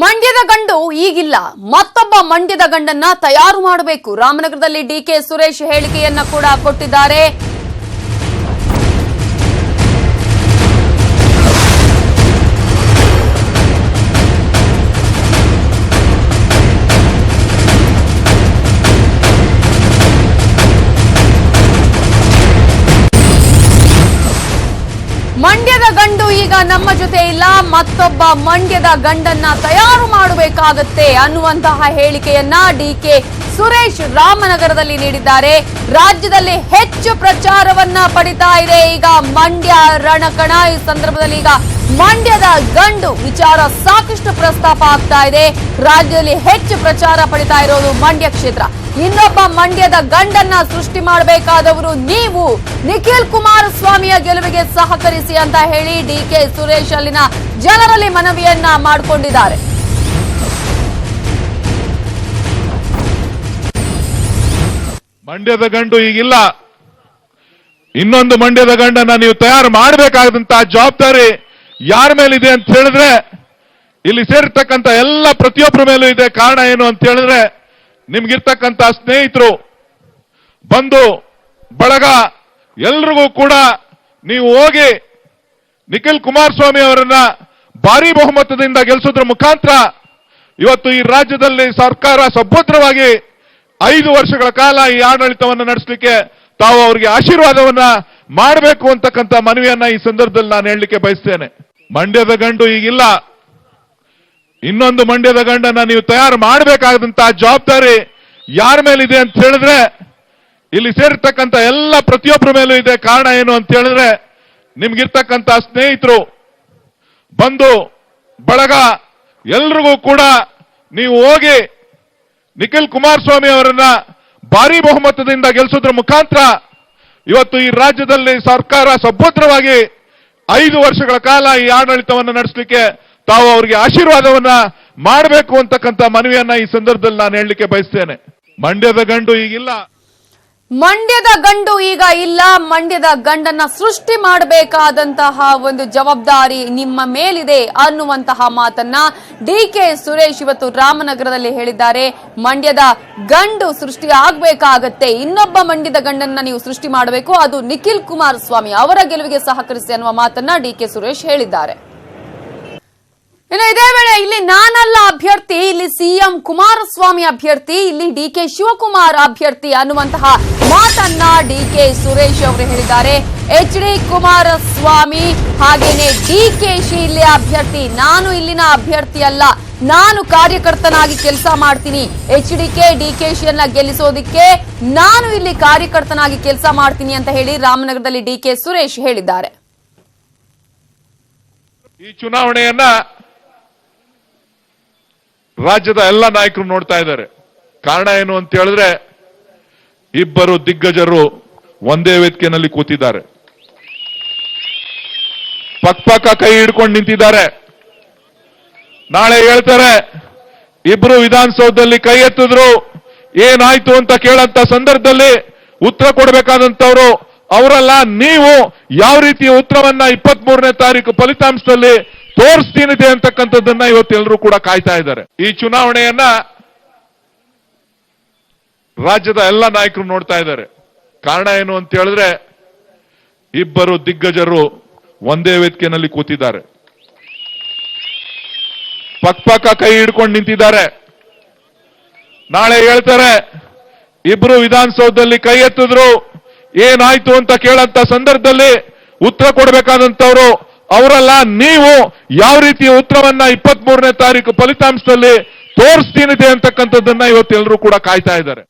ಮಂಡ್ಯದ ಗಂಡು ಈಗಿಲ್ಲ, ಮತ್ತೊಬ್ಬ ಮಂಡ್ಯದ ಗಂಡನ್ನ ತಯಾರು ಮಾಡಬೇಕು. ರಾಮನಗರದಲ್ಲಿ ಡಿಕೆ ಸುರೇಶ್ ಹೇಳಿಕೆಯನ್ನ ಕೂಡ ಕೊಟ್ಟಿದ್ದಾರೆ. ಮಂಡ್ಯದ ಗಂಡು ಈಗ ನಮ್ಮ ಜೊತೆ ಇಲ್ಲ, ಮತ್ತೊಬ್ಬ ಮಂಡ್ಯದ ಗಂಡನ್ನ ತಯಾರು ಮಾಡಬೇಕಾಗತ್ತೆ ಅನ್ನುವಂತಹ ಹೇಳಿಕೆಯನ್ನ ಡಿಕೆ ಸುರೇಶ್ ರಾಮನಗರದಲ್ಲಿ ನೀಡಿದ್ದಾರೆ. ರಾಜ್ಯದಲ್ಲಿ ಹೆಚ್ಚು ಪ್ರಚಾರವನ್ನ ಪಡಿತಾ ಇದೆ ಈಗ ಮಂಡ್ಯ ರಣಕಣ. ಈ ಸಂದರ್ಭದಲ್ಲಿ ಈಗ ಮಂಡ್ಯದ ಗಂಡು ವಿಚಾರ ಸಾಕಷ್ಟು ಪ್ರಸ್ತಾಪ ಆಗ್ತಾ ಇದೆ. ರಾಜ್ಯದಲ್ಲಿ ಹೆಚ್ಚು ಪ್ರಚಾರ ಪಡಿತಾ ಇರೋದು ಮಂಡ್ಯ ಕ್ಷೇತ್ರ. ಇನ್ನೊಬ್ಬ ಮಂಡ್ಯದ ಗಂಡನ್ನ ಸೃಷ್ಟಿ ಮಾಡಬೇಕಾದವರು ನೀವು, ನಿಖಿಲ್ ಕುಮಾರಸ್ವಾಮಿಯ ಗೆಲುವಿಗೆ ಸಹಕರಿಸಿ ಅಂತ ಹೇಳಿ ಡಿಕೆ ಸುರೇಶ್ ಅಲ್ಲಿನ ಜನರಲ್ಲಿ ಮನವಿಯನ್ನ ಮಾಡಿಕೊಂಡಿದ್ದಾರೆ. ಮಂಡ್ಯದ ಗಂಡು ಈಗಿಲ್ಲ, ಇನ್ನೊಂದು ಮಂಡ್ಯದ ಗಂಡನ್ನ ನೀವು ತಯಾರು ಮಾಡಬೇಕಾದಂತಹ ಜವಾಬ್ದಾರಿ ಯಾರ ಮೇಲಿದೆ ಅಂತ ಹೇಳಿದ್ರೆ, ಇಲ್ಲಿ ಸೇರಿರ್ತಕ್ಕಂಥ ಎಲ್ಲ ಪ್ರತಿಯೊಬ್ಬರ ಮೇಲೂ ಇದೆ. ಕಾರಣ ಏನು ಅಂತ ಹೇಳಿದ್ರೆ, ನಿಮ್ಗಿರ್ತಕ್ಕಂಥ ಸ್ನೇಹಿತರು, ಬಂಧು ಬಳಗ ಎಲ್ರಿಗೂ ಕೂಡ ನೀವು ಹೋಗಿ ನಿಖಿಲ್ ಕುಮಾರಸ್ವಾಮಿ ಅವರನ್ನ ಭಾರಿ ಬಹುಮತದಿಂದ ಗೆಲ್ಲಿಸೋದ್ರ ಮುಖಾಂತರ ಇವತ್ತು ಈ ರಾಜ್ಯದಲ್ಲಿ ಸರ್ಕಾರ ಸುಭದ್ರವಾಗಿ 5 ವರ್ಷಗಳ ಕಾಲ ಈ ಆಡಳಿತವನ್ನು ನಡೆಸಲಿಕ್ಕೆ ತಾವು ಅವರಿಗೆ ಆಶೀರ್ವಾದವನ್ನ ಮಾಡಬೇಕು ಅಂತಕ್ಕಂಥ ಮನವಿಯನ್ನ ಈ ಸಂದರ್ಭದಲ್ಲಿ ನಾನು ಹೇಳಲಿಕ್ಕೆ ಬಯಸ್ತೇನೆ. ಮಂಡ್ಯದ ಗಂಡು ಈಗಿಲ್ಲ, ಇನ್ನೊಂದು ಮಂಡ್ಯದ ಗಂಡನ್ನ ನೀವು ತಯಾರು ಮಾಡಬೇಕಾದಂತಹ ಜವಾಬ್ದಾರಿ ಯಾರ ಮೇಲಿದೆ ಅಂತ ಹೇಳಿದ್ರೆ, ಇಲ್ಲಿ ಸೇರಿರ್ತಕ್ಕಂಥ ಎಲ್ಲ ಪ್ರತಿಯೊಬ್ಬರ ಮೇಲೂ ಇದೆ. ಕಾರಣ ಏನು ಅಂತ ಹೇಳಿದ್ರೆ, ನಿಮ್ಗಿರ್ತಕ್ಕಂಥ ಸ್ನೇಹಿತರು, ಬಂಧು ಬಳಗ ಎಲ್ರಿಗೂ ಕೂಡ ನೀವು ಹೋಗಿ ನಿಖಿಲ್ ಕುಮಾರಸ್ವಾಮಿ ಅವರನ್ನ ಭಾರಿ ಬಹುಮತದಿಂದ ಗೆಲ್ಲಿಸೋದ್ರ ಮುಖಾಂತರ ಇವತ್ತು ಈ ರಾಜ್ಯದಲ್ಲಿ ಸರ್ಕಾರ ಸುಭದ್ರವಾಗಿ 5 ವರ್ಷಗಳ ಕಾಲ ಈ ಆಡಳಿತವನ್ನು ನಡೆಸಲಿಕ್ಕೆ ತಾವು ಅವರಿಗೆ ಆಶೀರ್ವಾದವನ್ನ ಮಾಡಬೇಕು ಅಂತಕ್ಕಂಥ ಮನವಿಯನ್ನ ಈ ಸಂದರ್ಭದಲ್ಲಿ ನಾನು ಹೇಳಲಿಕ್ಕೆ ಬಯಸ್ತೇನೆ. ಮಂಡ್ಯದ ಗಂಡು ಈಗಿಲ್ಲ, ಮಂಡ್ಯದ ಗಂಡು ಈಗ ಇಲ್ಲ, ಮಂಡ್ಯದ ಗಂಡನ್ನ ಸೃಷ್ಟಿ ಮಾಡಬೇಕಾದಂತಹ ಒಂದು ಜವಾಬ್ದಾರಿ ನಿಮ್ಮ ಮೇಲಿದೆ ಅನ್ನುವಂತಹ ಮಾತನ್ನ ಡಿಕೆ ಸುರೇಶ್ ಇವತ್ತು ರಾಮನಗರದಲ್ಲಿ ಹೇಳಿದ್ದಾರೆ. ಮಂಡ್ಯದ ಗಂಡು ಸೃಷ್ಟಿ ಆಗ್ಬೇಕಾಗತ್ತೆ, ಇನ್ನೊಬ್ಬ ಮಂಡ್ಯದ ಗಂಡನ್ನ ನೀವು ಸೃಷ್ಟಿ ಮಾಡಬೇಕು, ಅದು ನಿಖಿಲ್ ಕುಮಾರಸ್ವಾಮಿ ಅವರ ಗೆಲುವಿಗೆ ಸಹಕರಿಸಿ ಅನ್ನುವ ಮಾತನ್ನ ಡಿಕೆ ಸುರೇಶ್ ಹೇಳಿದ್ದಾರೆ. ಇನ್ನು ಇದೇ ವೇಳೆ ಇಲ್ಲಿ ನಾನಲ್ಲ ಅಭ್ಯರ್ಥಿ, ಇಲ್ಲಿ ಸಿಎಂ ಕುಮಾರಸ್ವಾಮಿ ಅಭ್ಯರ್ಥಿ, ಇಲ್ಲಿ ಡಿಕೆ ಶಿವಕುಮಾರ್ ಅಭ್ಯರ್ಥಿ ಅನ್ನುವಂತಹ ಮಾತನ್ನ ಡಿಕೆ ಸುರೇಶ್ ಅವರು ಹೇಳಿದ್ದಾರೆ. HD ಕುಮಾರಸ್ವಾಮಿ ಹಾಗೇನೆ ಡಿಕೆಶಿ ಇಲ್ಲಿ ಅಭ್ಯರ್ಥಿ, ನಾನು ಇಲ್ಲಿನ ಅಭ್ಯರ್ಥಿ ಅಲ್ಲ, ನಾನು ಕಾರ್ಯಕರ್ತನಾಗಿ ಕೆಲಸ ಮಾಡ್ತೀನಿ. HDK ಡಿಕೆಶಿಯನ್ನ ಗೆಲ್ಲಿಸೋದಿಕ್ಕೆ ನಾನು ಇಲ್ಲಿ ಕಾರ್ಯಕರ್ತನಾಗಿ ಕೆಲಸ ಮಾಡ್ತೀನಿ ಅಂತ ಹೇಳಿ ರಾಮನಗರದಲ್ಲಿ ಡಿಕೆ ಸುರೇಶ್ ಹೇಳಿದ್ದಾರೆ. ಈ ಚುನಾವಣೆಯನ್ನ ರಾಜ್ಯದ ಎಲ್ಲ ನಾಯಕರು ನೋಡ್ತಾ ಇದ್ದಾರೆ. ಕಾರಣ ಏನು ಅಂತ ಹೇಳಿದ್ರೆ, ಇಬ್ಬರು ದಿಗ್ಗಜರು ಒಂದೇ ವೇದಿಕೆಯಲ್ಲಿ ಕೂತಿದ್ದಾರೆ, ಪಕ್ಕ ಕೈ ಹಿಡ್ಕೊಂಡು ನಿಂತಿದ್ದಾರೆ. ನಾಳೆ ಹೇಳ್ತಾರೆ, ಇಬ್ರು ವಿಧಾನಸೌಧದಲ್ಲಿ ಕೈ ಎತ್ತಿದ್ರು, ಏನಾಯ್ತು ಅಂತ ಕೇಳಂತ ಸಂದರ್ಭದಲ್ಲಿ ಉತ್ತರ ಕೊಡಬೇಕಾದಂತವ್ರು ಅವರಲ್ಲ, ನೀವು ಯಾವ ರೀತಿಯ ಉತ್ತರವನ್ನ 23ನೇ ತಾರೀಕು ಫಲಿತಾಂಶದಲ್ಲಿ ತೋರಿಸ್ತೀನಿದೆ ಅಂತಕ್ಕಂಥದ್ದನ್ನ ಇವತ್ತೆಲ್ಲರೂ ಕೂಡ ಕಾಯ್ತಾ ಇದ್ದಾರೆ. ಈ ಚುನಾವಣೆಯನ್ನ ರಾಜ್ಯದ ಎಲ್ಲ ನಾಯಕರು ನೋಡ್ತಾ ಇದ್ದಾರೆ. ಕಾರಣ ಏನು ಅಂತ ಹೇಳಿದ್ರೆ, ಇಬ್ಬರು ದಿಗ್ಗಜರು ಒಂದೇ ವೇದಿಕೆಯಲ್ಲಿ ಕೂತಿದ್ದಾರೆ, ಪಕ್ಕ ಕೈ ಹಿಡ್ಕೊಂಡು ನಿಂತಿದ್ದಾರೆ. ನಾಳೆ ಹೇಳ್ತಾರೆ, ಇಬ್ರು ವಿಧಾನಸೌಧದಲ್ಲಿ ಕೈ ಎತ್ತಿದ್ರು, ಏನಾಯ್ತು ಅಂತ ಕೇಳಂತ ಸಂದರ್ಭದಲ್ಲಿ ಉತ್ತರ ಕೊಡಬೇಕಾದಂತವ್ರು ಅವರಲ್ಲ, ನೀವು ಯಾವ ರೀತಿಯ ಉತ್ತರವನ್ನ 23ನೇ ತಾರೀಕು ಫಲಿತಾಂಶದಲ್ಲಿ ತೋರಿಸ್ತೀನಿದೆ ಅಂತಕ್ಕಂಥದ್ದನ್ನ ಇವತ್ತೆಲ್ಲರೂ ಕೂಡ ಕಾಯ್ತಾ ಇದ್ದಾರೆ.